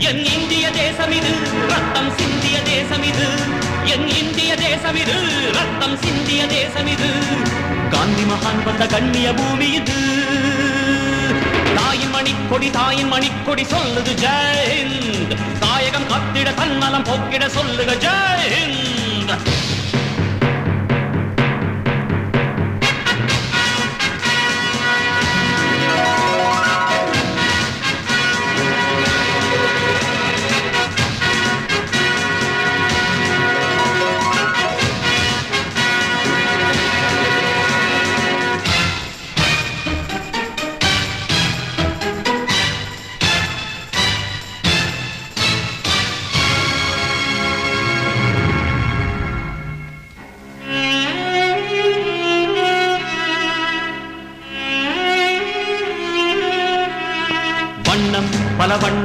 என் இந்திய தேசம் இது ரத்தம் சிந்திய தேசம் இது என் இந்திய தேசம் இது ரத்தம் சிந்திய தேசம் இது காந்தி மகான் வந்த கண்ணிய பூமி இது தாயின் மணிக்கொடி சொல்லுது ஜெய் ஹிந்த் தாயகம் காத்திட தன்னலம் போக்கிட சொல்லுக ஜெய் ஹிந்த்